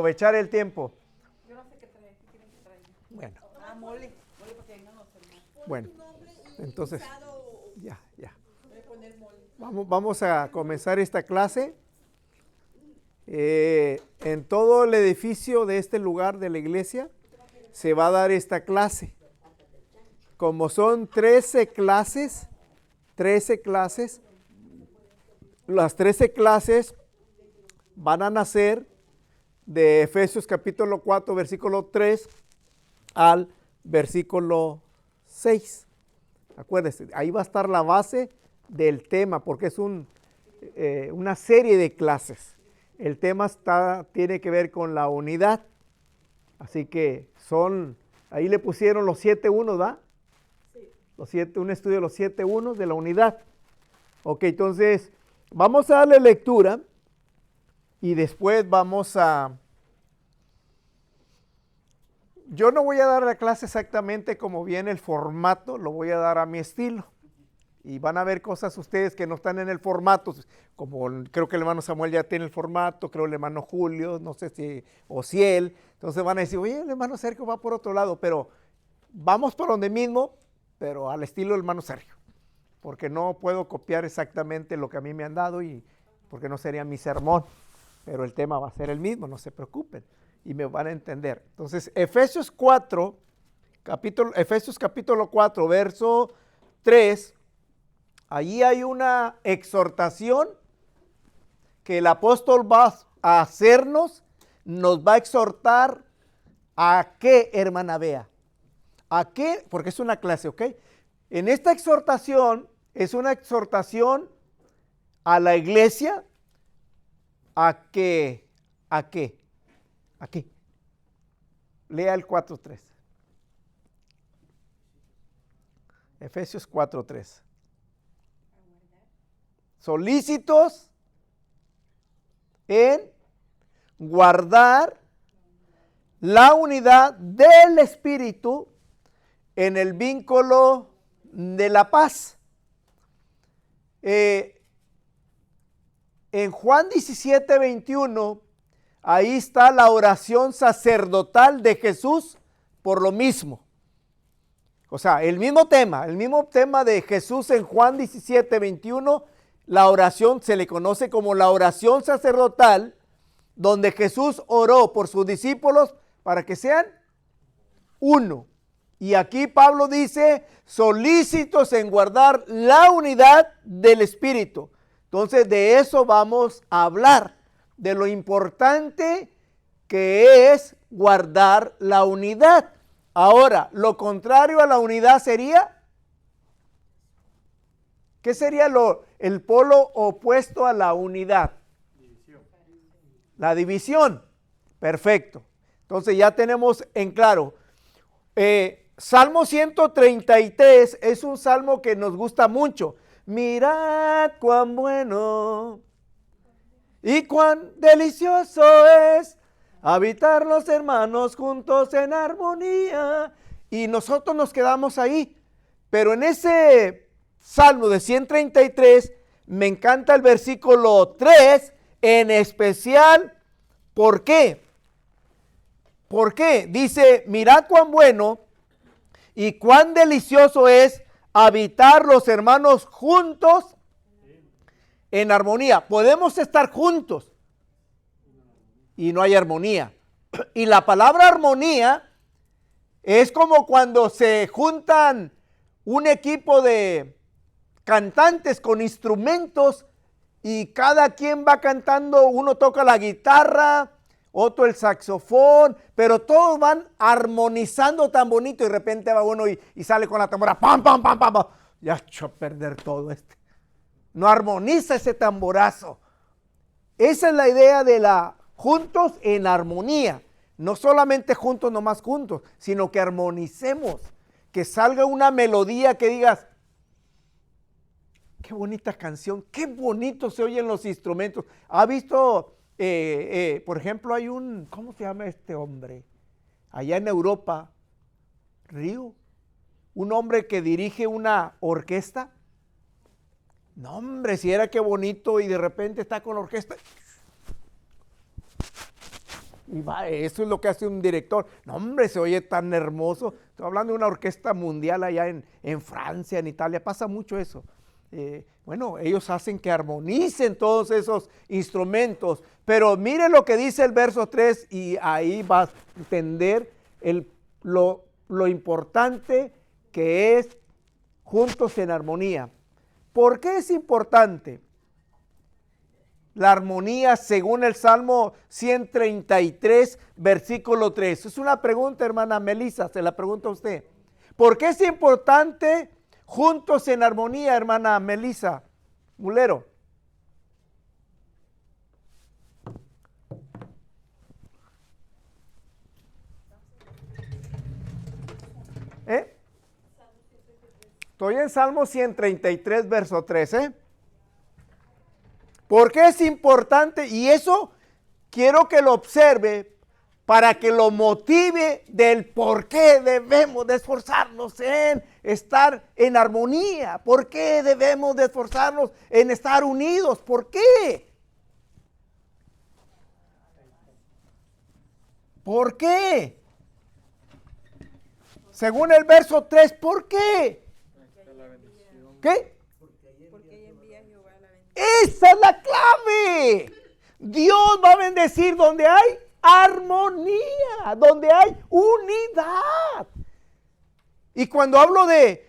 Aprovechar el tiempo. Yo no sé qué trae, ¿qué tienen que traer? Bueno, Mole para que vengan los hermanos. bueno, entonces, ya. Voy a poner mole. Vamos a comenzar esta clase. En todo el edificio de este lugar de la iglesia se va a dar esta clase. Como son 13 clases, las 13 clases van a nacer de Efesios capítulo 4, versículo 3 al versículo 6. Acuérdense, ahí va a estar la base del tema, porque es una serie de clases. El tema tiene que ver con la unidad. Así que ahí le pusieron los 7 unos, ¿verdad? Sí. Un estudio de los 7 unos de la unidad. Ok, entonces vamos a darle lectura y después yo no voy a dar la clase exactamente como viene el formato, lo voy a dar a mi estilo. Y van a ver cosas ustedes que no están en el formato, como creo que el hermano Samuel ya tiene el formato, creo el hermano Julio, no sé si Ociel. Entonces van a decir, oye, el hermano Sergio va por otro lado, pero vamos por donde mismo, pero al estilo del hermano Sergio. Porque no puedo copiar exactamente lo que a mí me han dado y porque no sería mi sermón. Pero el tema va a ser el mismo, no se preocupen y me van a entender. Entonces, Efesios capítulo 4, verso 3, allí hay una exhortación que el apóstol va a hacernos, nos va a exhortar a qué, hermana Bea, a qué, porque es una clase, ¿ok? En esta exhortación es una exhortación a la iglesia, ¿a qué? Aquí. Lea el 4.3. Efesios 4.3. Solícitos en guardar la unidad del Espíritu en el vínculo de la paz. En Juan 17:21, ahí está la oración sacerdotal de Jesús por lo mismo. O sea, el mismo tema de Jesús en Juan 17:21, la oración se le conoce como la oración sacerdotal, donde Jesús oró por sus discípulos para que sean uno. Y aquí Pablo dice, solícitos en guardar la unidad del Espíritu. Entonces de eso vamos a hablar, de lo importante que es guardar la unidad. Ahora, lo contrario a la unidad sería, ¿qué sería el polo opuesto a la unidad? División. La división. Perfecto. Entonces ya tenemos en claro. Salmo 133 es un salmo que nos gusta mucho. Mirad cuán bueno y cuán delicioso es habitar los hermanos juntos en armonía. Y nosotros nos quedamos ahí. Pero en ese Salmo de 133 me encanta el versículo 3 en especial. ¿Por qué? ¿Por qué? Dice, mirad cuán bueno y cuán delicioso es habitar los hermanos juntos en armonía. Podemos estar juntos y no hay armonía. Y la palabra armonía es como cuando se juntan un equipo de cantantes con instrumentos y cada quien va cantando, uno toca la guitarra, otro el saxofón, pero todos van armonizando tan bonito y de repente va uno y sale con la tambora, pam, pam, pam, pam, pam. Ya echó a perder todo No armoniza ese tamborazo. Esa es la idea de juntos en armonía. No solamente juntos, nomás juntos, sino que armonicemos, que salga una melodía que digas, qué bonita canción, qué bonito se oyen los instrumentos. ¿Ha visto, por ejemplo, hay ¿cómo se llama este hombre? Allá en Europa, Río, un hombre que dirige una orquesta. No, hombre, si era qué bonito y de repente está con la orquesta. Y va, eso es lo que hace un director. No, hombre, se oye tan hermoso. Estoy hablando de una orquesta mundial allá en Francia, en Italia, pasa mucho eso. Bueno, ellos hacen que armonicen todos esos instrumentos. Pero mire lo que dice el verso 3 y ahí va a entender lo importante que es juntos en armonía. ¿Por qué es importante la armonía según el Salmo 133, versículo 3? Es una pregunta, hermana Melissa, se la pregunto a usted. ¿Por qué es importante juntos en armonía, hermana Melissa Mulero? Estoy en Salmo 133, verso 3. ¿Por qué es importante? Y eso quiero que lo observe para que lo motive del por qué debemos de esforzarnos en estar en armonía. ¿Por qué debemos de esforzarnos en estar unidos? ¿Por qué? ¿Por qué? Según el verso 3, ¿por qué? ¿Qué? Porque envía Jehová la bendición. Esa es la clave. Dios va a bendecir donde hay armonía, donde hay unidad. Y cuando hablo de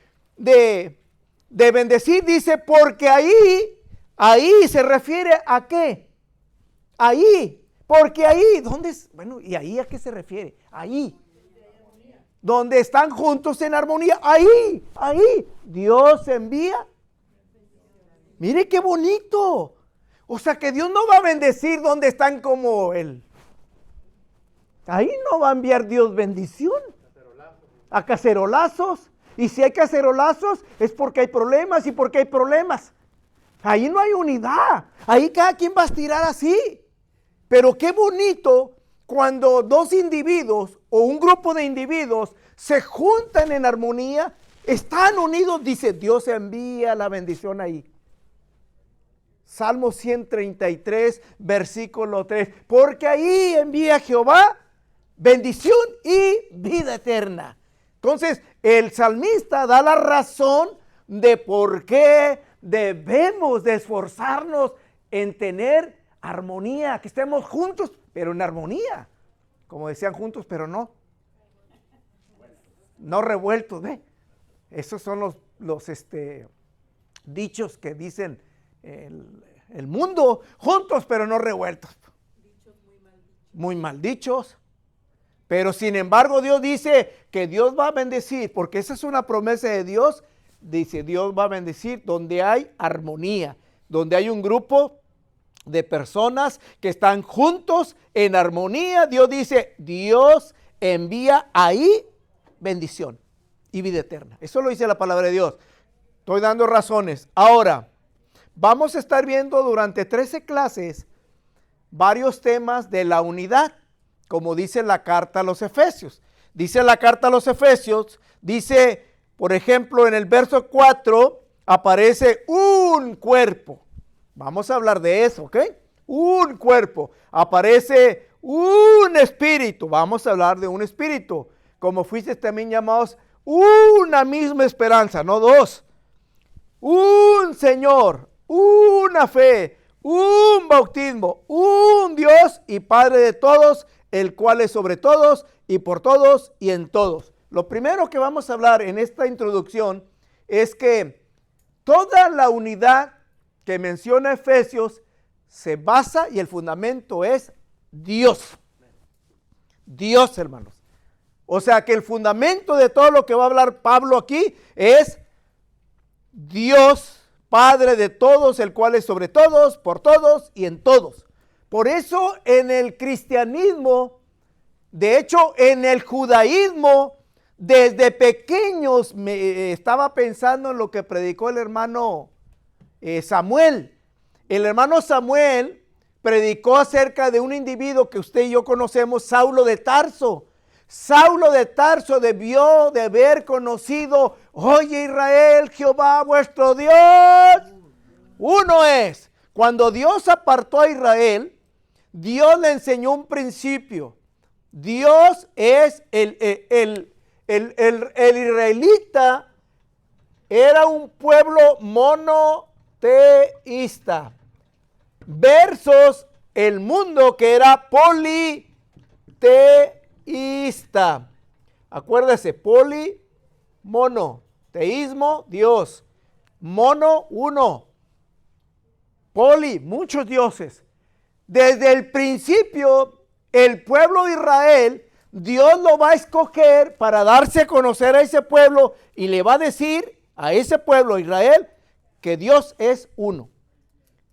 bendecir, dice, porque ahí se refiere a qué. Ahí, porque ahí, ¿dónde es? Bueno, ¿y ahí a qué se refiere? Ahí. Donde están juntos en armonía, ahí, Dios envía. Mire qué bonito. O sea que Dios no va a bendecir donde están como Él. Ahí no va a enviar Dios bendición. A cacerolazos. Y si hay cacerolazos es porque hay problemas y porque hay problemas. Ahí no hay unidad. Ahí cada quien va a estirar así. Pero qué bonito cuando dos individuos o un grupo de individuos se juntan en armonía, están unidos, dice, Dios envía la bendición ahí. Salmo 133, versículo 3. Porque ahí envía Jehová bendición y vida eterna. Entonces, el salmista da la razón de por qué debemos de esforzarnos en tener armonía, que estemos juntos, pero en armonía. Como decían, juntos, pero no revueltos, ¿ve? Esos son los dichos que dicen el mundo, juntos pero no revueltos. Dichos muy mal dichos. Pero sin embargo Dios dice que Dios va a bendecir, porque esa es una promesa de Dios. Dice, Dios va a bendecir donde hay armonía, donde hay un grupo de personas que están juntos en armonía. Dios dice, Dios envía ahí bendición y vida eterna. Eso lo dice la palabra de Dios. Estoy dando razones. Ahora, vamos a estar viendo durante 13 clases varios temas de la unidad, como dice la carta a los Efesios. Dice la carta a los Efesios, dice, por ejemplo, en el verso 4, aparece un cuerpo. Vamos a hablar de eso, ¿ok? Un cuerpo. Aparece un espíritu. Vamos a hablar de un espíritu. Como fuiste también llamados una misma esperanza, no dos. Un Señor, una fe, un bautismo, un Dios y Padre de todos, el cual es sobre todos y por todos y en todos. Lo primero que vamos a hablar en esta introducción es que toda la unidad que menciona Efesios se basa y el fundamento es Dios. Dios, hermanos. O sea que el fundamento de todo lo que va a hablar Pablo aquí es Dios, Padre de todos, el cual es sobre todos, por todos y en todos. Por eso en el cristianismo, de hecho en el judaísmo, desde pequeños estaba pensando en lo que predicó el hermano Samuel. El hermano Samuel predicó acerca de un individuo que usted y yo conocemos, Saulo de Tarso. Saulo de Tarso debió de haber conocido, oye Israel, Jehová vuestro Dios, uno es. Cuando Dios apartó a Israel, Dios le enseñó un principio. Dios es el israelita, era un pueblo monoteísta, versus el mundo que era politeísta. Acuérdese, mono, teísmo, Dios, mono, uno, muchos dioses. Desde el principio, el pueblo de Israel, Dios lo va a escoger para darse a conocer a ese pueblo y le va a decir a ese pueblo, Israel, que Dios es uno.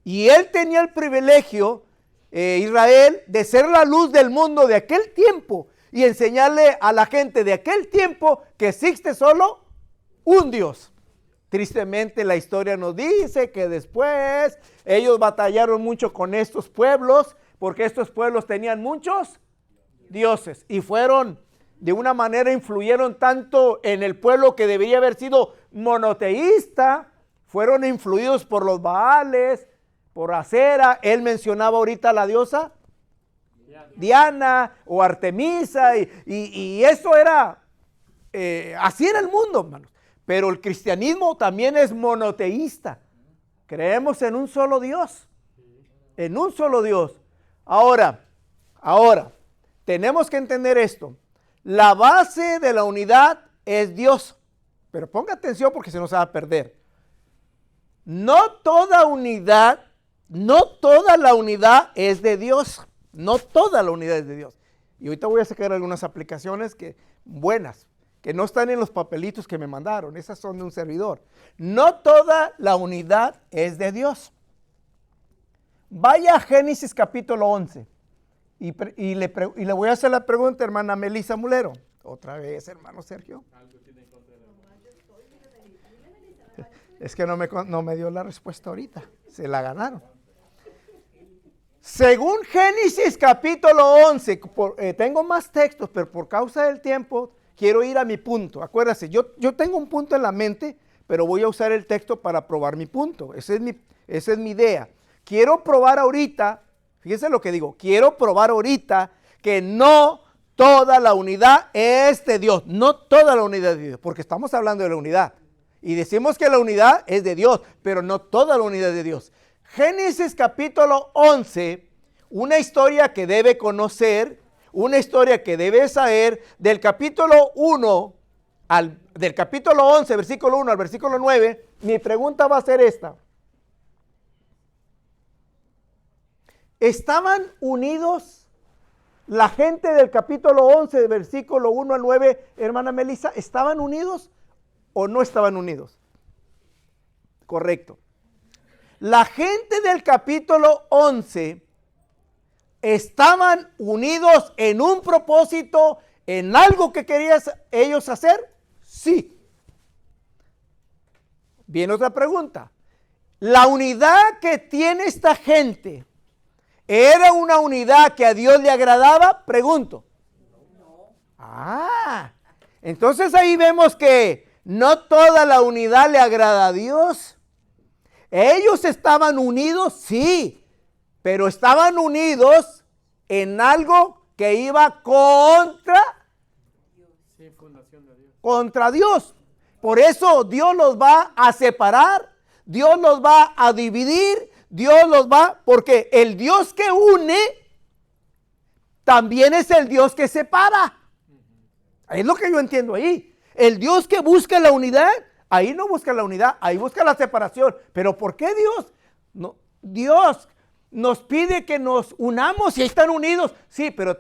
Y él tenía el privilegio, Israel, de ser la luz del mundo de aquel tiempo y enseñarle a la gente de aquel tiempo que existe solo un Dios. Tristemente la historia nos dice que después ellos batallaron mucho con estos pueblos, porque estos pueblos tenían muchos dioses y fueron, de una manera, influyeron tanto en el pueblo que debería haber sido monoteísta, fueron influidos por los Baales, por Acera. Él mencionaba ahorita a la diosa Diana o Artemisa, y eso era, así era el mundo, hermanos. Pero el cristianismo también es monoteísta. Creemos en un solo Dios, en un solo Dios. Ahora, tenemos que entender esto. La base de la unidad es Dios. Pero ponga atención porque se nos va a perder. No toda la unidad es de Dios. No toda la unidad es de Dios. Y ahorita voy a sacar algunas aplicaciones buenas, que no están en los papelitos que me mandaron. Esas son de un servidor. No toda la unidad es de Dios. Vaya a Génesis capítulo 11 y le voy a hacer la pregunta, hermana Melissa Mulero. Otra vez, hermano Sergio. Es que no me dio la respuesta ahorita. Se la ganaron. Según Génesis capítulo 11, tengo más textos, pero por causa del tiempo quiero ir a mi punto. Acuérdate, yo tengo un punto en la mente, pero voy a usar el texto para probar mi punto. Esa es mi idea. Quiero probar ahorita, fíjense lo que digo, quiero probar ahorita que no toda la unidad es de Dios. No toda la unidad es de Dios, porque estamos hablando de la unidad. Y decimos que la unidad es de Dios, pero no toda la unidad es de Dios. Génesis capítulo 11, una historia que debe conocer, una historia que debe saber, del capítulo 11, versículo 1 al versículo 9, mi pregunta va a ser esta. ¿Estaban unidos la gente del capítulo 11, del versículo 1 al 9, hermana Melissa? ¿Estaban unidos o no estaban unidos? Correcto. La gente del capítulo 11 estaban unidos en un propósito, en algo que querían ellos hacer. Sí. Viene otra pregunta. La unidad que tiene esta gente, ¿era una unidad que a Dios le agradaba? Pregunto. Entonces ahí vemos que no toda la unidad le agrada a Dios. Ellos estaban unidos, sí, pero estaban unidos en algo que iba contra Dios. Por eso Dios los va a separar, Dios los va a dividir, porque el Dios que une también es el Dios que separa. Es lo que yo entiendo ahí. El Dios que busca la unidad, ahí no busca la unidad, ahí busca la separación. Pero ¿por qué Dios? No, Dios nos pide que nos unamos y ahí están unidos. Sí, pero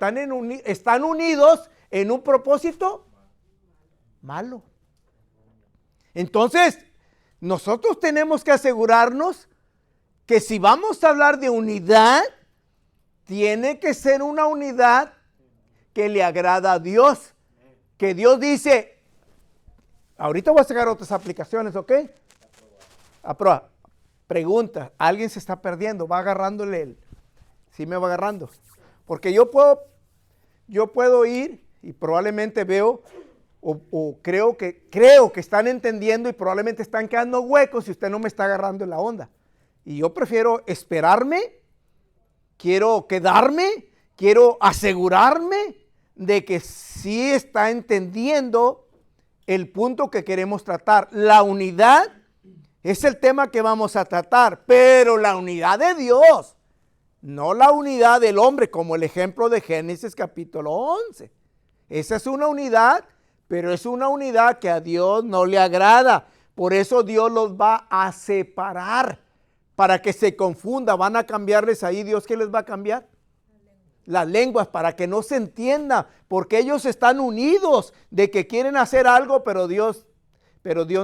están unidos en un propósito malo. Entonces, nosotros tenemos que asegurarnos que si vamos a hablar de unidad, tiene que ser una unidad que le agrada a Dios. Que Dios dice, ahorita voy a sacar otras aplicaciones, ¿ok? Aprueba. Pregunta, ¿alguien se está perdiendo? ¿Va agarrándole sí me va agarrando? Porque yo puedo ir y probablemente veo o creo que están entendiendo y probablemente están quedando huecos si usted no me está agarrando en la onda. Y yo prefiero esperarme quiero quedarme, quiero asegurarme de que sí está entendiendo el punto que queremos tratar. La unidad es el tema que vamos a tratar, pero la unidad de Dios, no la unidad del hombre, como el ejemplo de Génesis capítulo 11. Esa es una unidad, pero es una unidad que a Dios no le agrada. Por eso Dios los va a separar para que se confunda. Van a cambiarles ahí. ¿Dios qué les va a cambiar? Las lenguas, para que no se entienda, porque ellos están unidos de que quieren hacer algo, pero Dios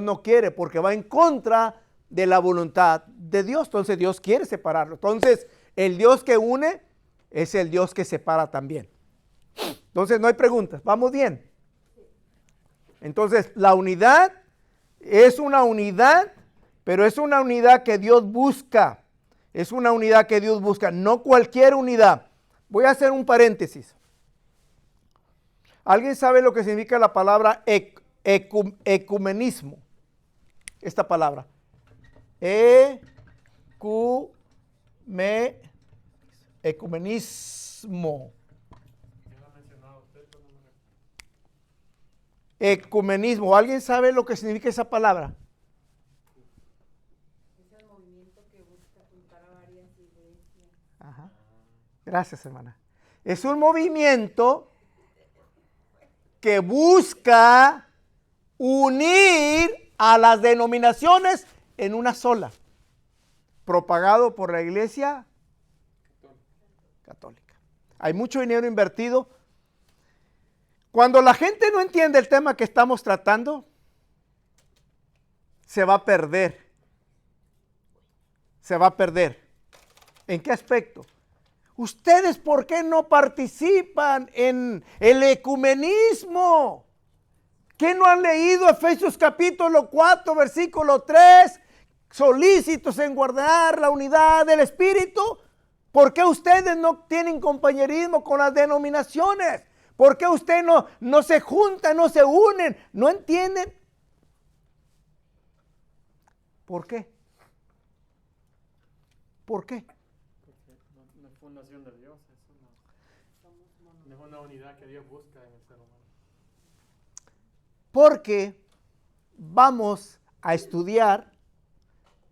no quiere, porque va en contra de la voluntad de Dios. Entonces Dios quiere separarlo. Entonces el Dios que une es el Dios que separa también. Entonces no hay preguntas, ¿vamos bien? Entonces la unidad es una unidad, pero es una unidad que Dios busca. Es una unidad que Dios busca, no cualquier unidad. Voy a hacer un paréntesis. ¿Alguien sabe lo que significa la palabra ecumenismo? Esta palabra. Ecumenismo. Ecumenismo. ¿Alguien sabe lo que significa esa palabra? Es el movimiento que busca juntar a varias iglesias. Ajá. Gracias, hermana. Es un movimiento que busca unir a las denominaciones en una sola, propagado por la Iglesia Católica. Hay mucho dinero invertido. Cuando la gente no entiende el tema que estamos tratando, se va a perder. Se va a perder. ¿En qué aspecto? ¿Ustedes por qué no participan en el ecumenismo? ¿Qué no han leído Efesios capítulo 4, versículo 3? Solícitos en guardar la unidad del Espíritu. ¿Por qué ustedes no tienen compañerismo con las denominaciones? ¿Por qué ustedes no se juntan, no se unen? ¿No entienden? ¿Por qué? ¿Por qué? Una fundación de Dios, no es una unidad que Dios busca en el ser humano. Porque vamos a estudiar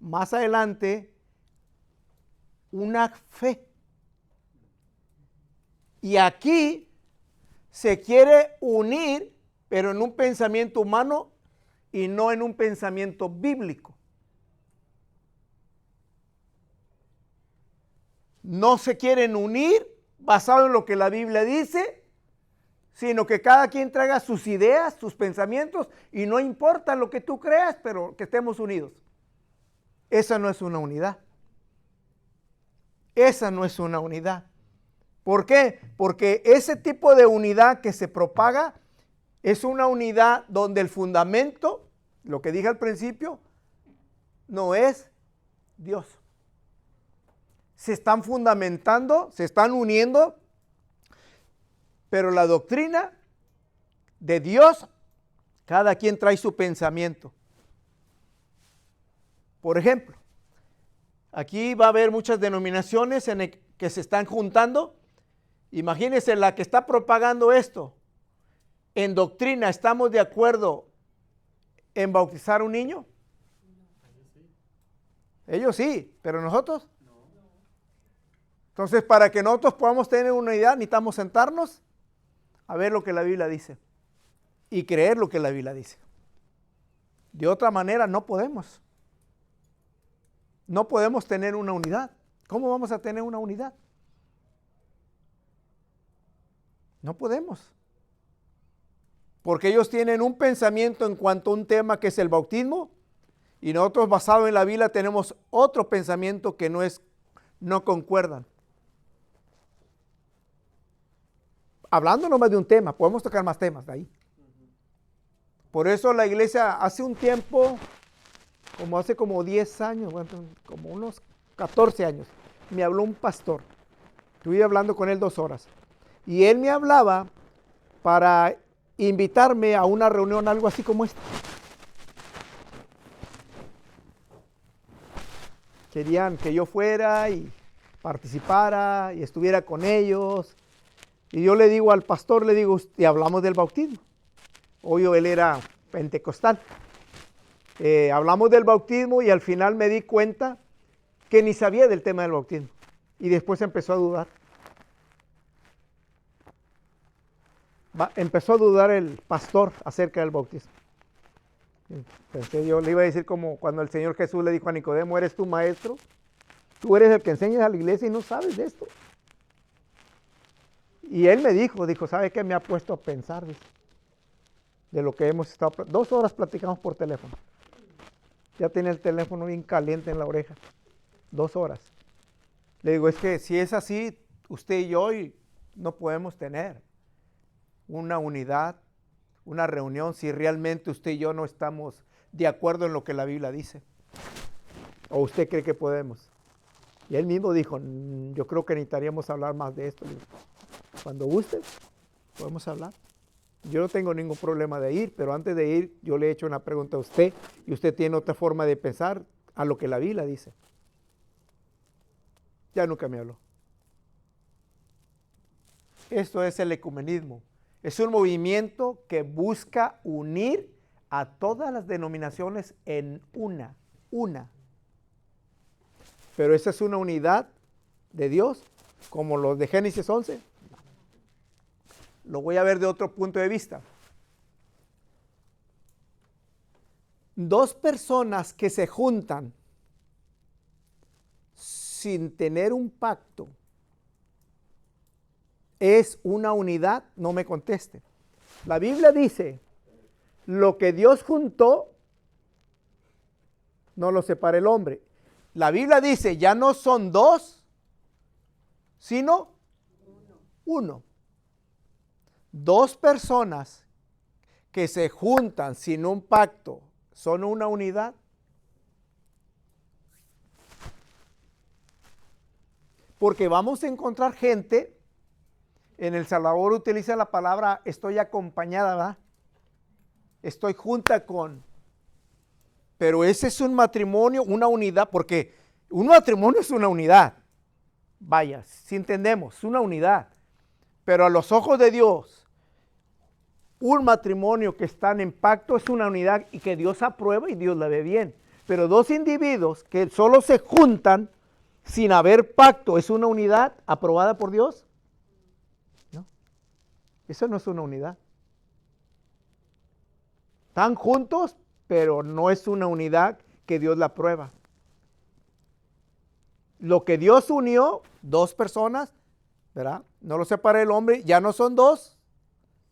más adelante una fe. Y aquí se quiere unir, pero en un pensamiento humano y no en un pensamiento bíblico. No se quieren unir basado en lo que la Biblia dice, sino que cada quien traiga sus ideas, sus pensamientos, y no importa lo que tú creas, pero que estemos unidos. Esa no es una unidad. Esa no es una unidad. ¿Por qué? Porque ese tipo de unidad que se propaga es una unidad donde el fundamento, lo que dije al principio, no es Dios. Se están fundamentando, se están uniendo, pero la doctrina de Dios, cada quien trae su pensamiento. Por ejemplo, aquí va a haber muchas denominaciones que se están juntando. Imagínense la que está propagando esto. En doctrina, ¿estamos de acuerdo en bautizar a un niño? Ellos sí, pero nosotros. Entonces, para que nosotros podamos tener una unidad, necesitamos sentarnos a ver lo que la Biblia dice y creer lo que la Biblia dice. De otra manera no podemos. No podemos tener una unidad. ¿Cómo vamos a tener una unidad? No podemos. Porque ellos tienen un pensamiento en cuanto a un tema que es el bautismo, y nosotros basado en la Biblia tenemos otro pensamiento que no concuerdan. Hablando nomás de un tema, podemos tocar más temas de ahí. Por eso la iglesia hace un tiempo, hace como 10 años, bueno, como unos 14 años, me habló un pastor. Estuve hablando con él 2 horas. Y él me hablaba para invitarme a una reunión, algo así como esta. Querían que yo fuera y participara y estuviera con ellos. Y yo le digo al pastor, le digo, y hablamos del bautismo. Obvio, él era pentecostal. Hablamos del bautismo y al final me di cuenta que ni sabía del tema del bautismo. Y después empezó a dudar. Empezó a dudar el pastor acerca del bautismo. Pensé, yo le iba a decir como cuando el Señor Jesús le dijo a Nicodemo, ¿eres tu maestro? Tú eres el que enseñas a la iglesia y no sabes de esto. Y él me dijo, ¿sabe qué? Me ha puesto a pensar de lo que hemos estado, 2 horas platicamos por teléfono. Ya tenía el teléfono bien caliente en la oreja, 2 horas. Le digo, es que si es así, usted y yo no podemos tener una unidad, una reunión, si realmente usted y yo no estamos de acuerdo en lo que la Biblia dice. ¿O usted cree que podemos? Y él mismo dijo, yo creo que necesitaríamos hablar más de esto. Le digo, cuando guste, podemos hablar. Yo no tengo ningún problema de ir, pero antes de ir, yo le he hecho una pregunta a usted, y usted tiene otra forma de pensar a lo que la Biblia dice. Ya nunca me habló. Esto es el ecumenismo. Es un movimiento que busca unir a todas las denominaciones en una. Pero esa es una unidad de Dios, como los de Génesis 11. Lo voy a ver de otro punto de vista. 2 personas que se juntan sin tener un pacto, ¿es una unidad? No me conteste. La Biblia dice, lo que Dios juntó, no lo separa el hombre. La Biblia dice, ya no son 2, sino 1. 2 personas que se juntan sin un pacto, ¿son una unidad? Porque vamos a encontrar gente, en El Salvador utiliza la palabra estoy acompañada, ¿verdad? Estoy junta con. Pero ese es un matrimonio, una unidad, porque un matrimonio es una unidad. Vaya, si entendemos, es una unidad. Pero a los ojos de Dios, un matrimonio que están en pacto es una unidad y que Dios aprueba y Dios la ve bien. Pero 2 individuos que solo se juntan sin haber pacto, ¿es una unidad aprobada por Dios? No, eso no es una unidad. Están juntos, pero no es una unidad que Dios la aprueba. Lo que Dios unió, 2 personas, ¿verdad? No lo separa el hombre, ya no son 2,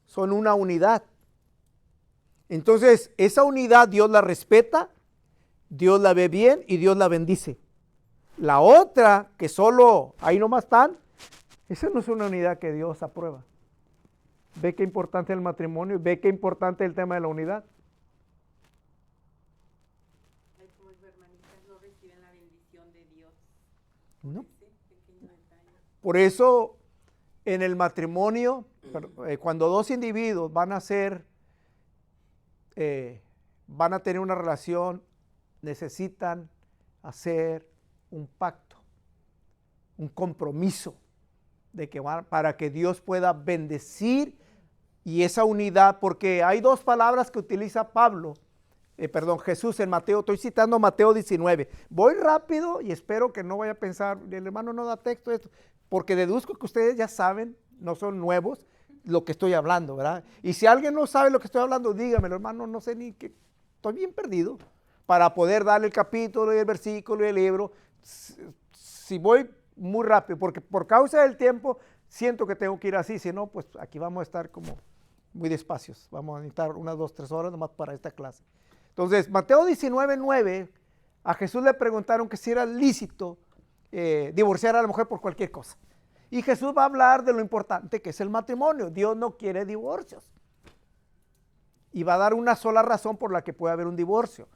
son una unidad. Entonces, esa unidad Dios la respeta, Dios la ve bien y Dios la bendice. La otra, que solo ahí nomás están, esa no es una unidad que Dios aprueba. ¿Ve qué importante es el matrimonio? ¿Ve qué importante es el tema de la unidad? Como hermanitas no reciben la bendición de Dios. No. Ese pequeño detalle. Por eso, en el matrimonio, cuando 2 individuos van a tener una relación, necesitan hacer un pacto, un compromiso de que para que Dios pueda bendecir y esa unidad, porque hay 2 palabras que utiliza Jesús en Mateo, estoy citando Mateo 19. Voy rápido y espero que no vaya a pensar, el hermano no da texto de esto, porque deduzco que ustedes ya saben, no son nuevos, lo que estoy hablando, ¿verdad? Y si alguien no sabe lo que estoy hablando, dígamelo, hermano, no sé ni qué, estoy bien perdido, para poder darle el capítulo y el versículo y el libro. Si voy muy rápido, porque por causa del tiempo, siento que tengo que ir así, si no, pues aquí vamos a estar como muy despacios, vamos a necesitar unas 2, 3 horas nomás para esta clase. Entonces, Mateo 19:9, a Jesús le preguntaron que si era lícito divorciar a la mujer por cualquier cosa. Y Jesús va a hablar de lo importante que es el matrimonio. Dios no quiere divorcios. Y va a dar una sola razón por la que puede haber un divorcio.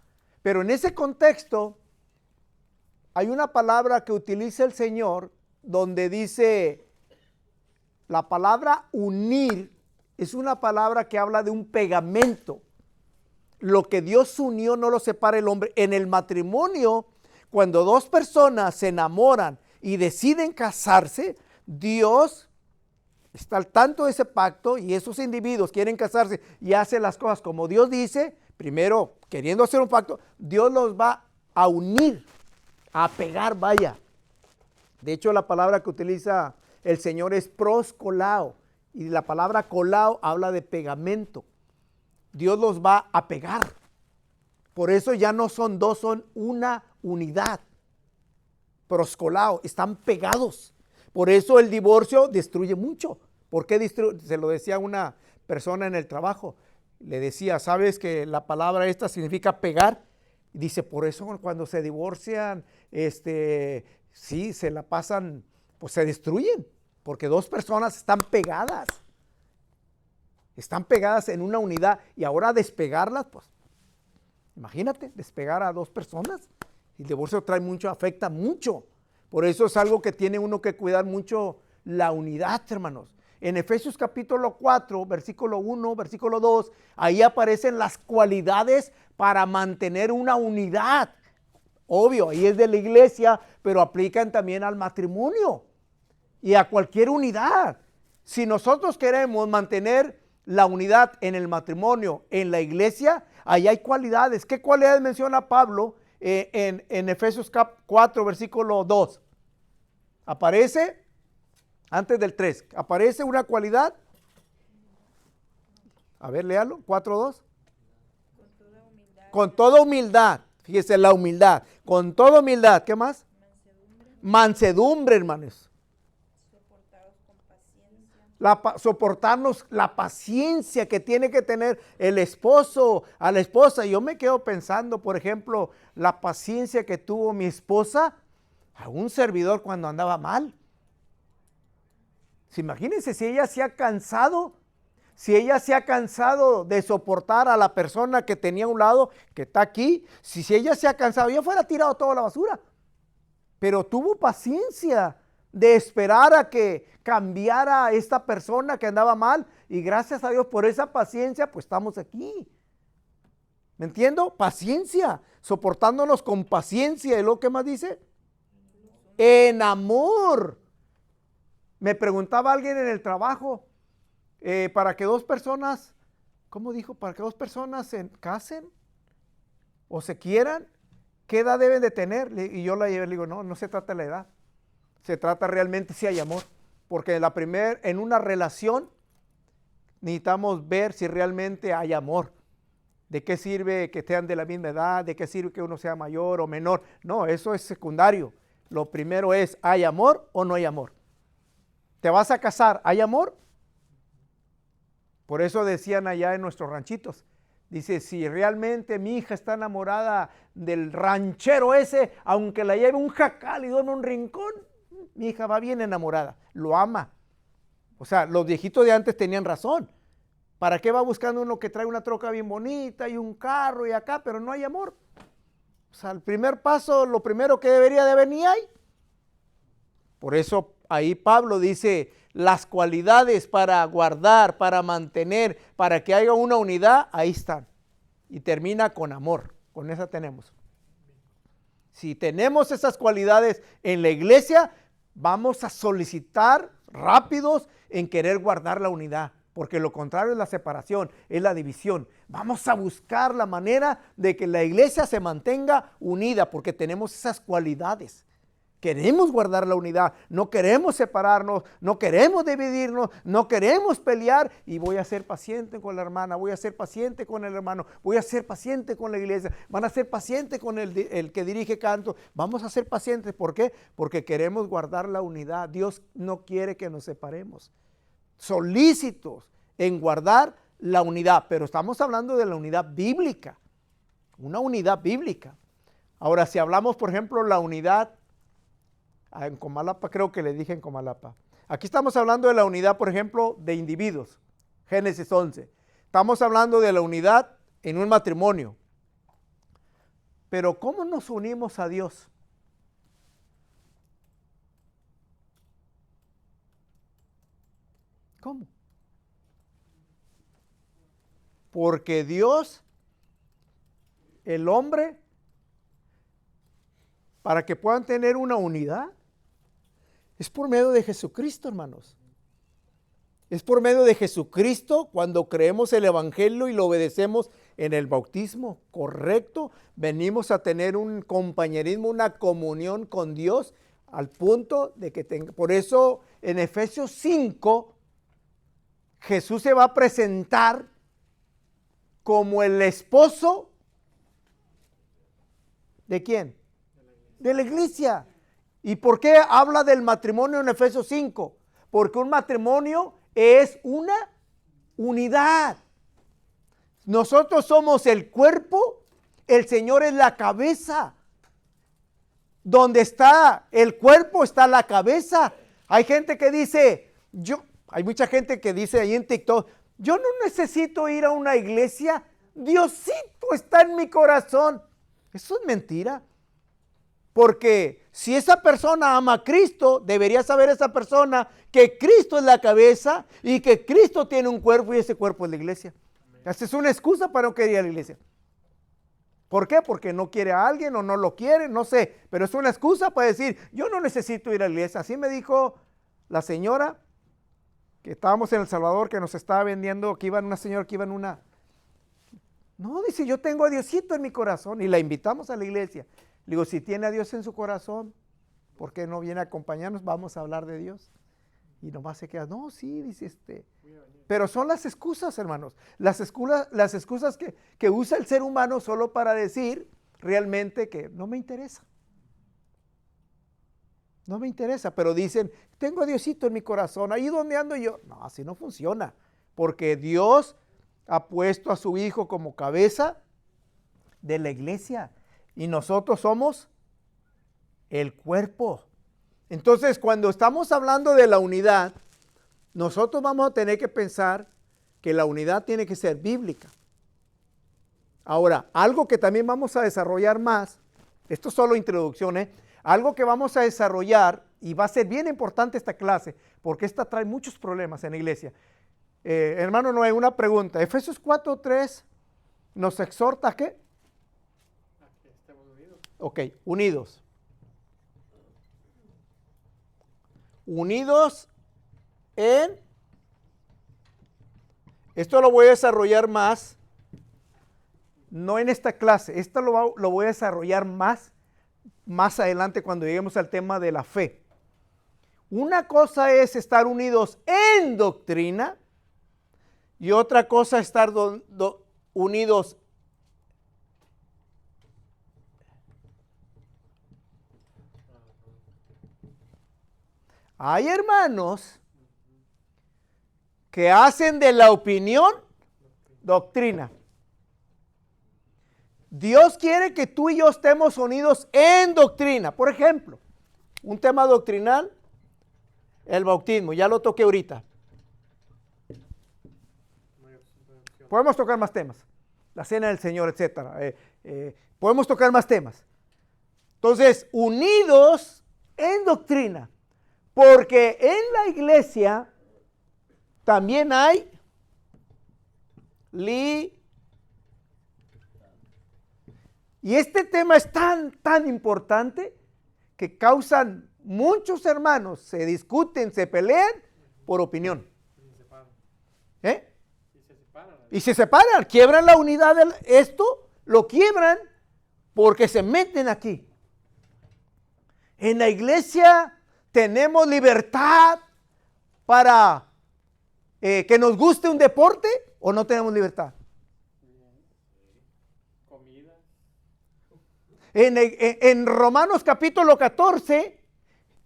Pero en ese contexto, hay una palabra que utiliza el Señor donde dice, la palabra unir es una palabra que habla de un pegamento. Lo que Dios unió no lo separa el hombre. En el matrimonio, cuando 2 personas se enamoran y deciden casarse, Dios está al tanto de ese pacto y esos individuos quieren casarse y hacen las cosas como Dios dice, primero queriendo hacer un pacto, Dios los va a unir, a pegar, vaya. De hecho, la palabra que utiliza el Señor es proscolao y la palabra colao habla de pegamento. Dios los va a pegar. Por eso ya no son dos, son una unidad. Proscolao, están pegados. Por eso el divorcio destruye mucho. ¿Por qué destruye? Se lo decía una persona en el trabajo. Le decía, ¿sabes que la palabra esta significa pegar? Y dice, por eso cuando se divorcian, sí, se la pasan, pues se destruyen. Porque dos personas están pegadas. Están pegadas en una unidad. Y ahora despegarlas, pues, imagínate, despegar a dos personas. El divorcio trae mucho, afecta mucho. Por eso es algo que tiene uno que cuidar mucho la unidad, hermanos. En Efesios capítulo 4, versículo 1, versículo 2, ahí aparecen las cualidades para mantener una unidad. Obvio, ahí es de la iglesia, pero aplican también al matrimonio y a cualquier unidad. Si nosotros queremos mantener la unidad en el matrimonio, en la iglesia, ahí hay cualidades. ¿Qué cualidades menciona Pablo en Efesios 4, versículo 2? Aparece, antes del 3, aparece una cualidad. A ver, léalo, 4:2. Con toda humildad. Con toda humildad, fíjese la humildad, con toda humildad, ¿qué más? Mansedumbre, hermanos. Soportados con paciencia. Soportarnos la paciencia que tiene que tener el esposo a la esposa. Yo me quedo pensando, por ejemplo, la paciencia que tuvo mi esposa a un servidor cuando andaba mal. Imagínense si ella se ha cansado, de soportar a la persona que tenía a un lado, que está aquí, si ella se ha cansado, ella fuera tirado toda la basura. Pero tuvo paciencia de esperar a que cambiara esta persona que andaba mal, y gracias a Dios por esa paciencia, pues estamos aquí. ¿Me entiendo? Paciencia, soportándonos con paciencia. ¿Y lo que más dice? En amor. Me preguntaba alguien en el trabajo, para que dos personas, ¿cómo dijo? Para que dos personas se casen o se quieran, ¿qué edad deben de tener? Y yo le digo, no se trata de la edad. Se trata realmente si hay amor. Porque en una relación necesitamos ver si realmente hay amor. ¿De qué sirve que sean de la misma edad? ¿De qué sirve que uno sea mayor o menor? No, eso es secundario. Lo primero es, ¿hay amor o no hay amor? ¿Te vas a casar? ¿Hay amor? Por eso decían allá en nuestros ranchitos. Dice, si realmente mi hija está enamorada del ranchero ese, aunque la lleve un jacal y duerme en un rincón, mi hija va bien enamorada, lo ama. O sea, los viejitos de antes tenían razón. ¿Para qué va buscando uno que trae una troca bien bonita y un carro y acá, pero no hay amor? O sea, el primer paso, lo primero que debería de haber ni hay. Por eso ahí Pablo dice, las cualidades para guardar, para mantener, para que haya una unidad, ahí están. Y termina con amor, con esa tenemos. Si tenemos esas cualidades en la iglesia, vamos a solicitar rápidos en querer guardar la unidad, porque lo contrario es la separación, es la división. Vamos a buscar la manera de que la iglesia se mantenga unida, porque tenemos esas cualidades. Queremos guardar la unidad, no queremos separarnos, no queremos dividirnos, no queremos pelear, y voy a ser paciente con la hermana, voy a ser paciente con el hermano, voy a ser paciente con la iglesia, van a ser pacientes con el que dirige canto, vamos a ser pacientes. ¿Por qué? Porque queremos guardar la unidad. Dios no quiere que nos separemos. Solícitos en guardar la unidad, pero estamos hablando de la unidad bíblica, una unidad bíblica. Ahora, si hablamos, por ejemplo, la unidad en Comalapa, creo que le dije en Comalapa. Aquí estamos hablando de la unidad, por ejemplo, de individuos. Génesis 11. Estamos hablando de la unidad en un matrimonio. Pero ¿cómo nos unimos a Dios? ¿Cómo? Porque Dios, el hombre, para que puedan tener una unidad, Es por medio de Jesucristo, hermanos. Es por medio de Jesucristo cuando creemos el Evangelio y lo obedecemos en el bautismo correcto. Venimos a tener un compañerismo, una comunión con Dios al punto de que por eso en Efesios 5 Jesús se va a presentar como el esposo ¿de quién? De la iglesia. ¿Y por qué habla del matrimonio en Efesios 5? Porque un matrimonio es una unidad. Nosotros somos el cuerpo, el Señor es la cabeza. Donde está el cuerpo está la cabeza. Hay gente que dice, hay mucha gente que dice ahí en TikTok, yo no necesito ir a una iglesia, Diosito está en mi corazón. Eso es mentira. Porque si esa persona ama a Cristo, debería saber esa persona que Cristo es la cabeza y que Cristo tiene un cuerpo y ese cuerpo es la iglesia. Esa es una excusa para no querer ir a la iglesia. ¿Por qué? Porque no quiere a alguien o no lo quiere, no sé. Pero es una excusa para decir, yo no necesito ir a la iglesia. Así me dijo la señora que estábamos en El Salvador, que nos estaba vendiendo, que iba una señora que iba en una... No, dice, yo tengo a Diosito en mi corazón y la invitamos a la iglesia. Le digo, si tiene a Dios en su corazón, ¿por qué no viene a acompañarnos? Vamos a hablar de Dios. Y nomás se queda, no, sí, dice Pero son las excusas, hermanos. Las excusas que usa el ser humano solo para decir realmente que no me interesa. No me interesa, pero dicen, tengo a Diosito en mi corazón, ahí donde ando yo. No, así no funciona, porque Dios ha puesto a su Hijo como cabeza de la iglesia y nosotros somos el cuerpo. Entonces, cuando estamos hablando de la unidad, nosotros vamos a tener que pensar que la unidad tiene que ser bíblica. Ahora, algo que también vamos a desarrollar más, esto es solo introducción, algo que vamos a desarrollar y va a ser bien importante esta clase, porque esta trae muchos problemas en la iglesia. Hermano Noé, una pregunta. Efesios 4:3 nos exhorta ¿a qué? A que estemos unidos. Ok, unidos. Unidos en... Esto lo voy a desarrollar más, no en esta clase, esto lo voy a desarrollar más adelante cuando lleguemos al tema de la fe. Una cosa es estar unidos en doctrina y otra cosa es estar unidos Hay hermanos que hacen de la opinión doctrina. Dios quiere que tú y yo estemos unidos en doctrina. Por ejemplo, un tema doctrinal, el bautismo, ya lo toqué ahorita. Podemos tocar más temas, la cena del Señor, etcétera. Podemos tocar más temas. Entonces, unidos en doctrina, porque en la iglesia también hay y este tema es tan importante que causan muchos hermanos, se discuten, se pelean por opinión. Y se separan, quiebran la unidad de esto, lo quiebran porque se meten aquí. En la iglesia tenemos libertad para que nos guste un deporte o no tenemos libertad. Comida. En Romanos capítulo 14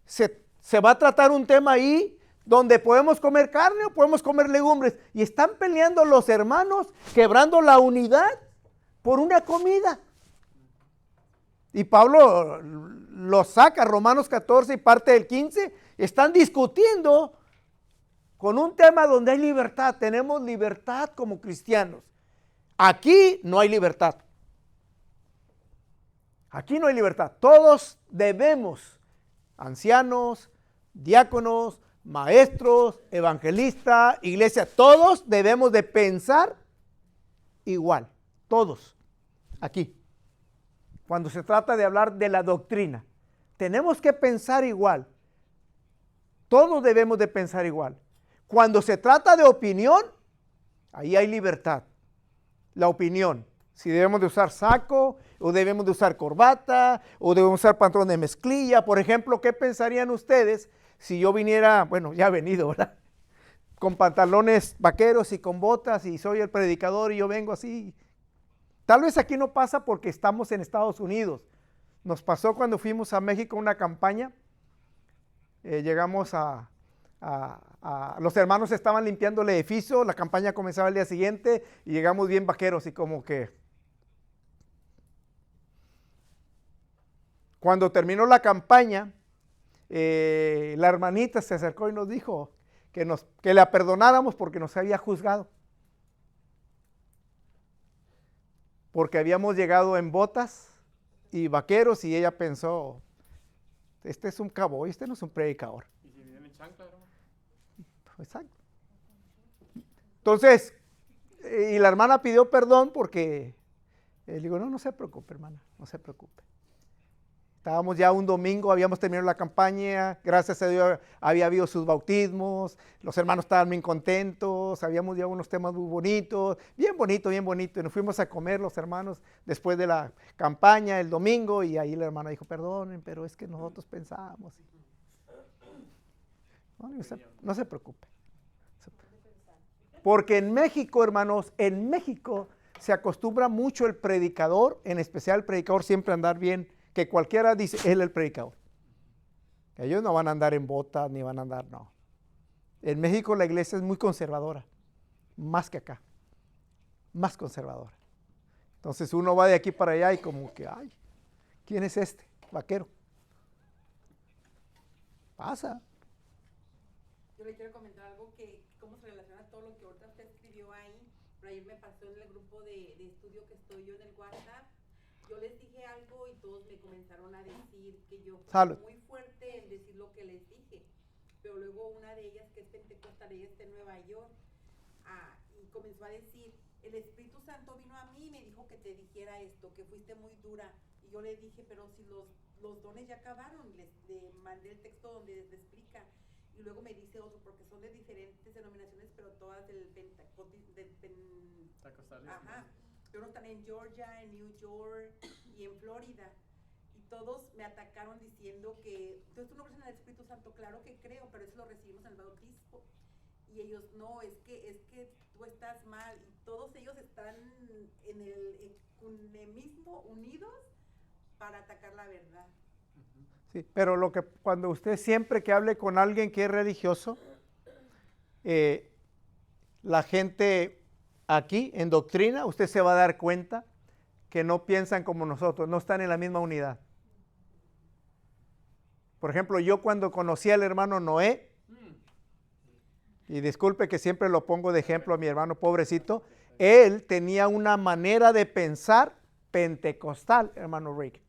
se va a tratar un tema ahí donde podemos comer carne o podemos comer legumbres. Y están peleando los hermanos, quebrando la unidad por una comida. Y Pablo lo saca, Romanos 14 y parte del 15, están discutiendo con un tema donde hay libertad. Tenemos libertad como cristianos. Aquí no hay libertad. Aquí no hay libertad. Todos debemos, ancianos, diáconos, maestros, evangelistas, iglesia, todos debemos de pensar igual. Todos. Aquí. Cuando se trata de hablar de la doctrina, tenemos que pensar igual. Todos debemos de pensar igual. Cuando se trata de opinión, ahí hay libertad. La opinión. Si debemos de usar saco, o debemos de usar corbata, o debemos usar pantalón de mezclilla. Por ejemplo, ¿qué pensarían ustedes si yo viniera, bueno, ya he venido, ¿verdad? Con pantalones vaqueros y con botas y soy el predicador y yo vengo así. Tal vez aquí no pasa porque estamos en Estados Unidos. Nos pasó cuando fuimos a México una campaña. Llegamos los hermanos estaban limpiando el edificio, la campaña comenzaba el día siguiente y llegamos bien vaqueros y como que... Cuando terminó la campaña, la hermanita se acercó y nos dijo que la perdonáramos porque nos había juzgado. Porque habíamos llegado en botas y vaqueros y ella pensó, este es un cowboy, este no es un predicador. ¿Y si viene en chancla, hermano? Exacto. Entonces, y la hermana pidió perdón porque, le digo, no se preocupe, hermana, no se preocupe. Estábamos ya un domingo, habíamos terminado la campaña, gracias a Dios había habido sus bautismos, los hermanos estaban bien contentos, habíamos llevado unos temas muy bonitos, bien bonito, y nos fuimos a comer los hermanos después de la campaña el domingo y ahí la hermana dijo, perdonen, pero es que nosotros pensábamos. No se preocupe. Porque en México, hermanos, en México se acostumbra mucho el predicador, en especial el predicador siempre andar bien, que cualquiera dice, él es el predicador. Ellos no van a andar en botas, ni van a andar, no. En México la iglesia es muy conservadora, más que acá, más conservadora. Entonces uno va de aquí para allá y como que, ay, ¿quién es este? Vaquero. Pasa. Yo le quiero comentar algo que, cómo se relaciona todo lo que ahorita usted escribió ahí. Pero ayer me pasó en el grupo de estudio que estoy yo en el WhatsApp. Yo les dije algo y todos me comenzaron a decir que yo fui muy fuerte en decir lo que les dije. Pero luego una de ellas, que es pentecostal, ella está en Nueva York, y comenzó a decir, el Espíritu Santo vino a mí y me dijo que te dijera esto, que fuiste muy dura. Y yo le dije, pero si los dones ya acabaron, le mandé el texto donde les explica. Y luego me dice otro, porque son de diferentes denominaciones, pero todas del Pentecostales. Ajá. Pero están en Georgia, en New York y en Florida. Y todos me atacaron diciendo que, entonces tú no crees en el Espíritu Santo, claro que creo, pero eso lo recibimos en el bautismo. Y ellos, no, es que tú estás mal. Y todos ellos están en el ecumenismo unidos para atacar la verdad. Sí, pero cuando usted siempre que hable con alguien que es religioso, la gente aquí en doctrina, usted se va a dar cuenta que no piensan como nosotros, no están en la misma unidad. Por ejemplo, yo cuando conocí al hermano Noé, y disculpe que siempre lo pongo de ejemplo a mi hermano pobrecito, él tenía una manera de pensar pentecostal, hermano Rick.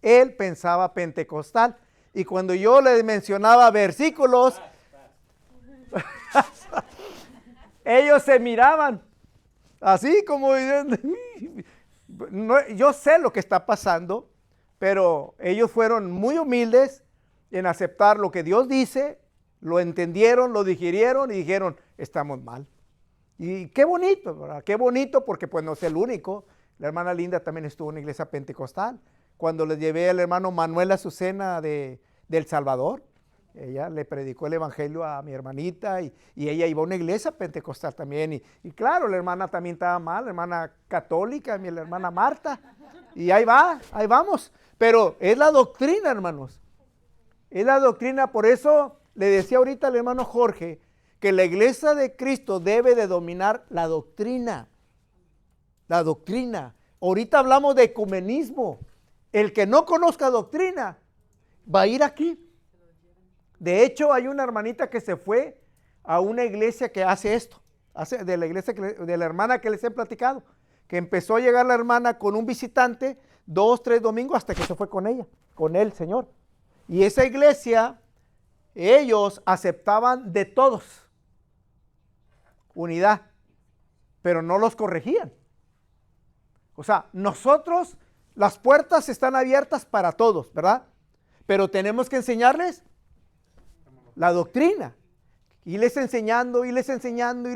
Él pensaba pentecostal. Y cuando yo le mencionaba versículos, ellos se miraban así como diciendo, no, yo sé lo que está pasando, pero ellos fueron muy humildes en aceptar lo que Dios dice, lo entendieron, lo digirieron y dijeron, estamos mal. Y qué bonito, ¿verdad? Qué bonito porque pues no es el único. La hermana Linda también estuvo en una iglesia pentecostal. Cuando le llevé al hermano Manuel Azucena de El Salvador, ella le predicó el evangelio a mi hermanita y ella iba a una iglesia pentecostal también. Y claro, la hermana también estaba mal, la hermana católica, la hermana Marta. Y ahí vamos. Pero es la doctrina, hermanos. Es la doctrina, por eso le decía ahorita al hermano Jorge que la iglesia de Cristo debe de dominar la doctrina. La doctrina. Ahorita hablamos de ecumenismo. El que no conozca doctrina va a ir aquí. De hecho, hay una hermanita que se fue a una iglesia que hace esto, de la iglesia de la hermana que les he platicado, que empezó a llegar la hermana con un visitante 2, 3 domingos hasta que se fue con ella, con el Señor. Y esa iglesia, ellos aceptaban de todos unidad, pero no los corregían. O sea, nosotros, las puertas están abiertas para todos, ¿verdad? Pero tenemos que enseñarles la doctrina. Y les enseñando, y les enseñando,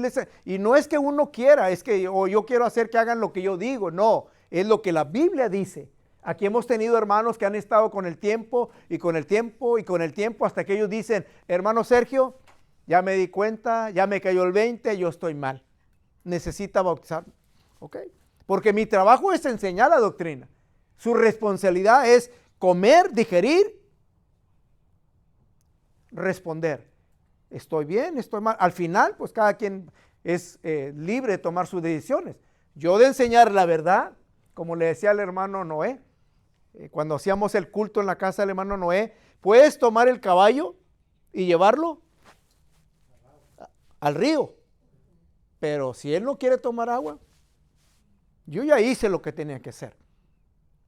y no es que uno quiera, es que o yo quiero hacer que hagan lo que yo digo, no, es lo que la Biblia dice. Aquí hemos tenido hermanos que han estado con el tiempo, y con el tiempo, y con el tiempo, hasta que ellos dicen, hermano Sergio, ya me di cuenta, ya me cayó el 20, yo estoy mal. Necesita bautizar. ¿Ok? Porque mi trabajo es enseñar la doctrina. Su responsabilidad es comer, digerir, responder. Estoy bien, estoy mal. Al final, pues cada quien es libre de tomar sus decisiones. Yo de enseñar la verdad, como le decía al hermano Noé, cuando hacíamos el culto en la casa del hermano Noé, puedes tomar el caballo y llevarlo al río. Pero si él no quiere tomar agua, yo ya hice lo que tenía que hacer.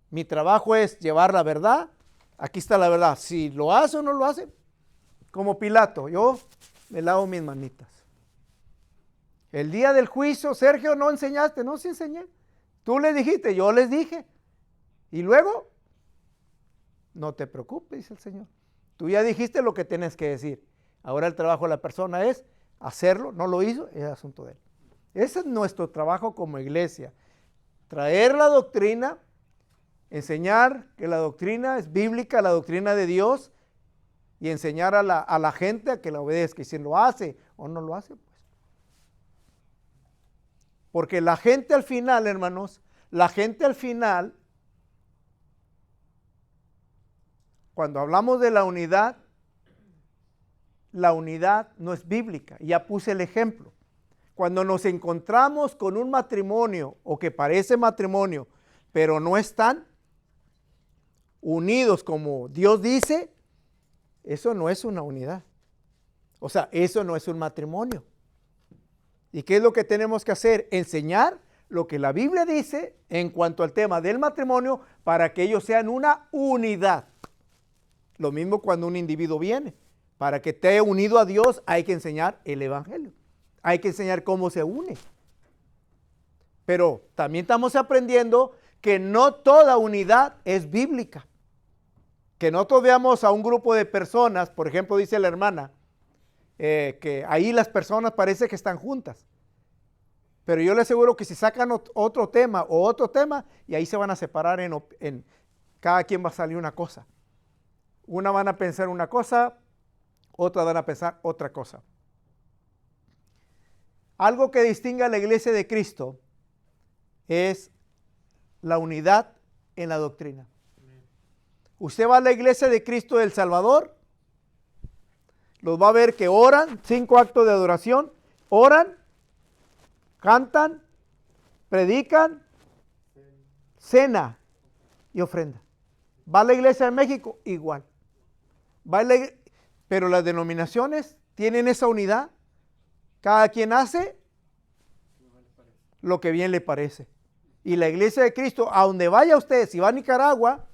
Mi trabajo es llevar la verdad. Aquí está la verdad. Si lo hace o no lo hace, como Pilato, yo me lavo mis manitas. El día del juicio, Sergio, no enseñaste, no, sí enseñé. Tú les dijiste, yo les dije. Y luego, no te preocupes, dice el Señor. Tú ya dijiste lo que tienes que decir. Ahora el trabajo de la persona es hacerlo, no lo hizo, es asunto de él. Ese es nuestro trabajo como iglesia. Traer la doctrina, enseñar que la doctrina es bíblica, la doctrina de Dios, y enseñar a la gente a que la obedezca. Y si lo hace o no lo hace, pues. Porque la gente al final, hermanos, la gente al final, cuando hablamos de la unidad no es bíblica. Ya puse el ejemplo. Cuando nos encontramos con un matrimonio o que parece matrimonio, pero no están unidos como Dios dice, eso no es una unidad. O sea, eso no es un matrimonio. ¿Y qué es lo que tenemos que hacer? Enseñar lo que la Biblia dice en cuanto al tema del matrimonio para que ellos sean una unidad. Lo mismo cuando un individuo viene. Para que esté unido a Dios hay que enseñar el evangelio. Hay que enseñar cómo se une. Pero también estamos aprendiendo que no toda unidad es bíblica. Que nosotros veamos a un grupo de personas, por ejemplo, dice la hermana, que ahí las personas parece que están juntas. Pero yo le aseguro que si sacan otro tema o otro tema, y ahí se van a separar en cada quien va a salir una cosa. Una van a pensar una cosa, otra van a pensar otra cosa. Algo que distingue a la iglesia de Cristo es la unidad en la doctrina. Usted va a la iglesia de Cristo del Salvador, los va a ver que oran, 5 actos de adoración, oran, cantan, predican, cena y ofrenda. Va a la iglesia de México, igual. Pero las denominaciones tienen esa unidad. Cada quien hace lo que bien le parece. Y la iglesia de Cristo, a donde vaya usted, si va a Nicaragua,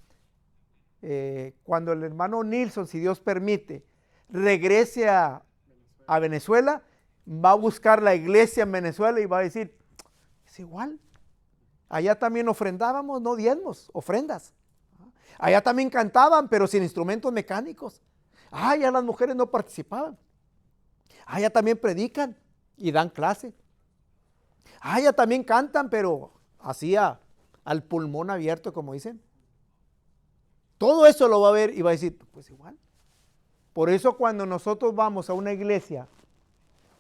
cuando el hermano Nilsson, si Dios permite, regrese a Venezuela, va a buscar la iglesia en Venezuela y va a decir, es igual. Allá también ofrendábamos, no diezmos, ofrendas. Allá también cantaban, pero sin instrumentos mecánicos. Allá las mujeres no participaban. Allá también predican y dan clase. Allá también cantan, pero así al pulmón abierto, como dicen. Todo eso lo va a ver y va a decir, pues igual. Por eso cuando nosotros vamos a una iglesia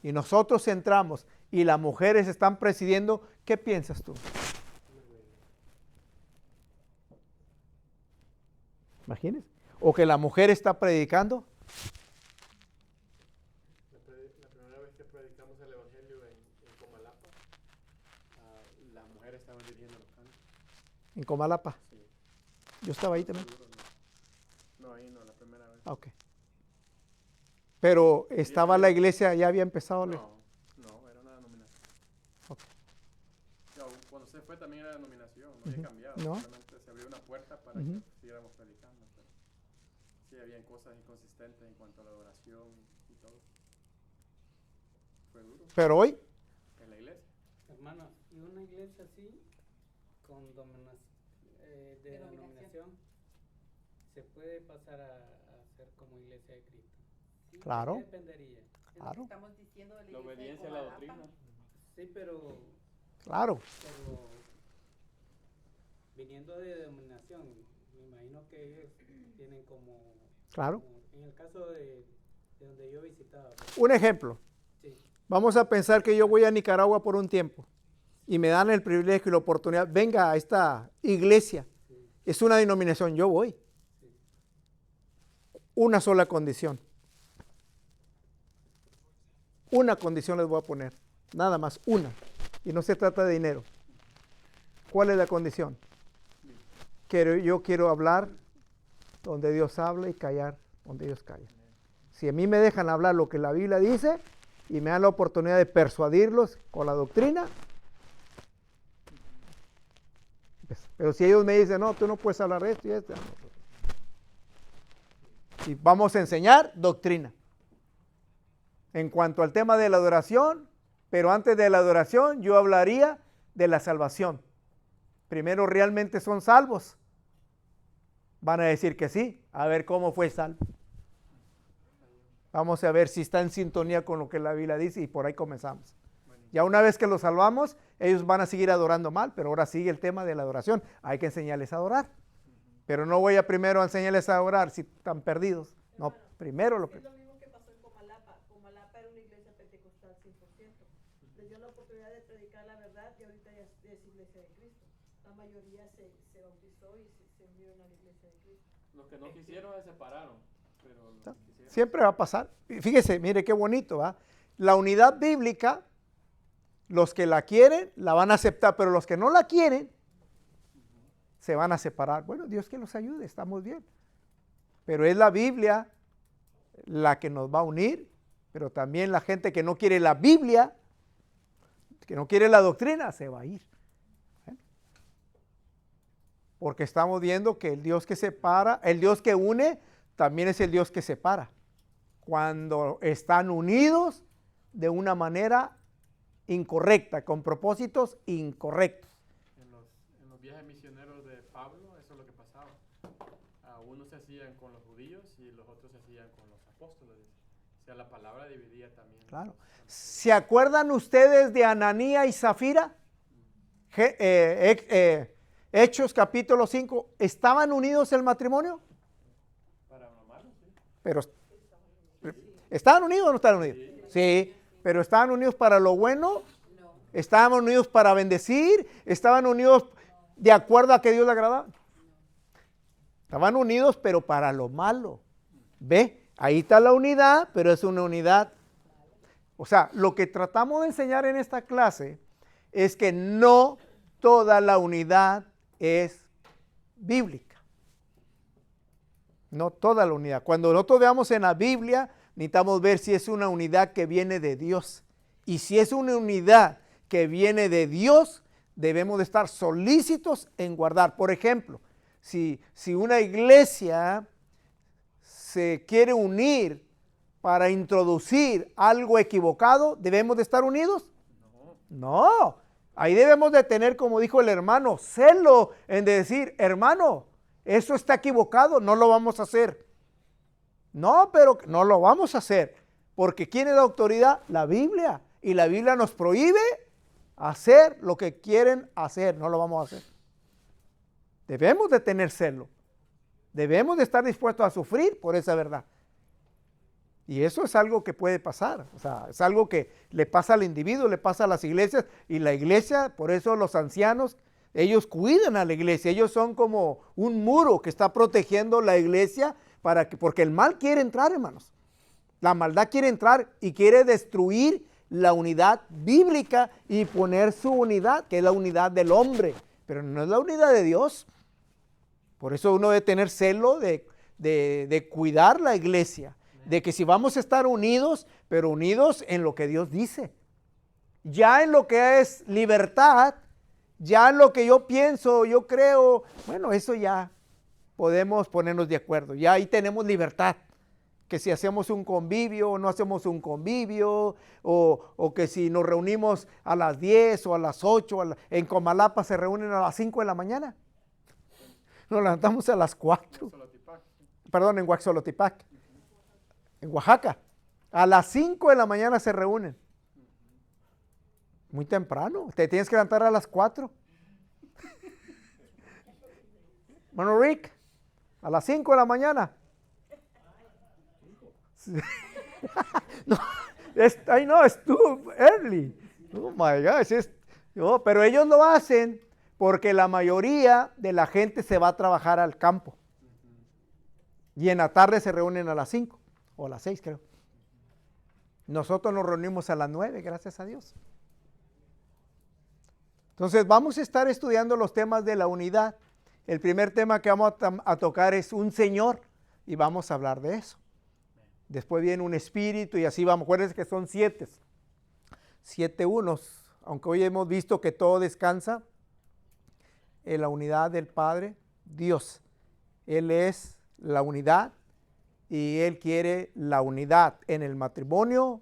y nosotros entramos y las mujeres están presidiendo, ¿qué piensas tú? Imagínense. O que la mujer está predicando. La primera vez que predicamos el evangelio en Comalapa, las mujeres estaban dirigiendo los cantos. En Comalapa. Sí. Yo estaba ahí también. No, ahí no, la primera vez. Ok. Pero estaba la iglesia, ya había empezado. No, era una denominación. Okay. Cuando se fue también era denominación, no había cambiado. No. Solamente se abrió una puerta para que siguiéramos predicando. Pero sí, habían cosas inconsistentes en cuanto a la adoración y todo. Fue duro. Pero hoy, En la iglesia. Hermano, y una iglesia así, con denominación, ¿se puede pasar a ser como iglesia de Cristo? Sí, Claro. ¿De qué dependería? Es lo que Claro. estamos diciendo de la La iglesia de obediencia a la Comalapa. doctrina. Sí, pero Claro, viniendo de denominación, me imagino que ellos tienen claro. en el caso de donde yo visitaba, pues, Un ejemplo. sí, Vamos a pensar que yo voy a Nicaragua por un tiempo y me dan el privilegio y la oportunidad. Venga a esta iglesia. Es una denominación, yo voy. Una sola condición. Una condición les voy a poner. Nada más, una. Y no se trata de dinero. ¿Cuál es la condición? Yo quiero hablar donde Dios habla y callar donde Dios calla. Si a mí me dejan hablar lo que la Biblia dice y me dan la oportunidad de persuadirlos con la doctrina, pues, pero si ellos me dicen, no, tú no puedes hablar de esto y esto, y vamos a enseñar doctrina. En cuanto al tema de la adoración, pero antes de la adoración yo hablaría de la salvación. Primero, ¿realmente son salvos? Van a decir que sí. A ver cómo fue salvo. Vamos a ver si está en sintonía con lo que la Biblia dice y por ahí comenzamos. Ya una vez que los salvamos, ellos van a seguir adorando mal, pero ahora sigue el tema de la adoración. Hay que enseñarles a adorar. Pero no voy a primero a enseñarles a orar si están perdidos. No, primero lo Es que... lo mismo que pasó en Comalapa. Comalapa era una iglesia pentecostal 100%. Les dio la oportunidad de predicar la verdad y ahorita ya es iglesia de Cristo. La mayoría se bautizó y se unieron a la iglesia de Cristo. Los que no quisieron se separaron. Pero los que quisieron. Siempre va a pasar. Y fíjese, mire qué bonito, ¿va? La unidad bíblica, los que la quieren, la van a aceptar, pero los que no la quieren, se van a separar. Bueno, Dios que los ayude, estamos bien. Pero es la Biblia la que nos va a unir, pero también la gente que no quiere la Biblia, que no quiere la doctrina, se va a ir. Porque estamos viendo que el Dios que separa, el Dios que une, también es el Dios que separa. Cuando están unidos de una manera incorrecta, con propósitos incorrectos. En los viajes misioneros de Pablo, eso es lo que pasaba. Unos se hacían con los judíos y los otros se hacían con los apóstoles. O sea, la palabra dividía también. Claro. ¿Se acuerdan ustedes de Ananía y Zafira? Hechos capítulo 5. ¿Estaban unidos el matrimonio? Para lo malo, sí. Pero ¿estaban unidos o no estaban unidos? Sí, pero ¿estaban unidos para lo bueno? No. ¿Estaban unidos para bendecir? ¿Estaban unidos de acuerdo a que Dios le agradaba? Estaban unidos, pero para lo malo. ¿Ve? Ahí está la unidad, pero es una unidad. O sea, lo que tratamos de enseñar en esta clase es que no toda la unidad es bíblica. No toda la unidad. Cuando nosotros veamos en la Biblia, necesitamos ver si es una unidad que viene de Dios. Y si es una unidad que viene de Dios, debemos de estar solícitos en guardar. Por ejemplo, si una iglesia se quiere unir para introducir algo equivocado, ¿debemos de estar unidos? No. Ahí debemos de tener, como dijo el hermano, celo en decir, hermano, eso está equivocado, no lo vamos a hacer. No, pero no lo vamos a hacer. Porque ¿quién es la autoridad? La Biblia. Y la Biblia nos prohíbe hacer lo que quieren hacer. No lo vamos a hacer. Debemos de tener celo. Debemos de estar dispuestos a sufrir por esa verdad. Y eso es algo que puede pasar. O sea, es algo que le pasa al individuo, le pasa a las iglesias. Y la iglesia, por eso los ancianos, ellos cuidan a la iglesia. Ellos son como un muro que está protegiendo la iglesia porque el mal quiere entrar, hermanos. La maldad quiere entrar y quiere destruir la unidad bíblica y poner su unidad, que es la unidad del hombre, pero no es la unidad de Dios. Por eso uno debe tener celo de cuidar la iglesia, de que si vamos a estar unidos, pero unidos en lo que Dios dice. Ya en lo que es libertad, ya en lo que yo pienso, yo creo, bueno, eso ya podemos ponernos de acuerdo. Ya ahí tenemos libertad. Que si hacemos un convivio o no hacemos un convivio, o que si nos reunimos a las 10 o a las 8, en Comalapa se reúnen a las 5 de la mañana. Nos levantamos a las 4. Perdón, en Huaxolotipac, en Oaxaca. A las 5 de la mañana se reúnen. Muy temprano. Te tienes que levantar a las 4. Bueno, Rick, a las 5 de la mañana. No, es too early. Oh my gosh. No, pero ellos lo hacen porque la mayoría de la gente se va a trabajar al campo. Y en la tarde se reúnen a las 5 o a las 6, creo. Nosotros nos reunimos a las 9, gracias a Dios. Entonces vamos a estar estudiando los temas de la unidad. El primer tema que vamos a tocar es un Señor y vamos a hablar de eso. Después viene un espíritu y así vamos. Acuérdense que son 7. 7 unos. Aunque hoy hemos visto que todo descansa en la unidad del Padre, Dios. Él es la unidad y Él quiere la unidad en el matrimonio,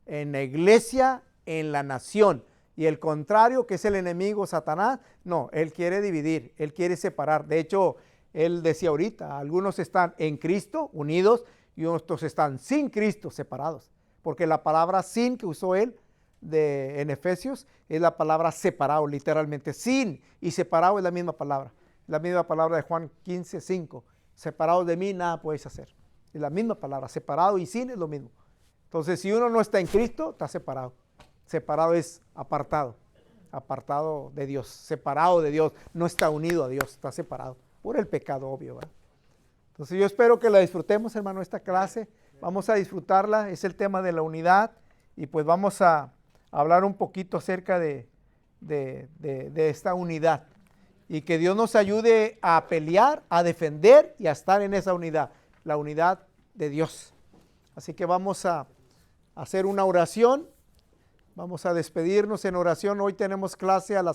en la iglesia, en la nación. Y el contrario, que es el enemigo Satanás, no, Él quiere dividir, Él quiere separar. De hecho, Él decía ahorita, algunos están en Cristo, unidos, y otros están sin Cristo, separados. Porque la palabra sin que usó Él en Efesios es la palabra separado, literalmente. Sin y separado es la misma palabra. La misma palabra de Juan 15, 5. Separados de mí, nada podéis hacer. Es la misma palabra, separado y sin es lo mismo. Entonces, si uno no está en Cristo, está separado. Separado es apartado, apartado de Dios, separado de Dios, no está unido a Dios, está separado por el pecado obvio, ¿verdad? Entonces yo espero que la disfrutemos, hermano, esta clase, vamos a disfrutarla, es el tema de la unidad y pues vamos a hablar un poquito acerca de esta unidad y que Dios nos ayude a pelear, a defender y a estar en esa unidad, la unidad de Dios. Así que vamos a hacer una oración. Vamos a despedirnos en oración. Hoy tenemos clase a las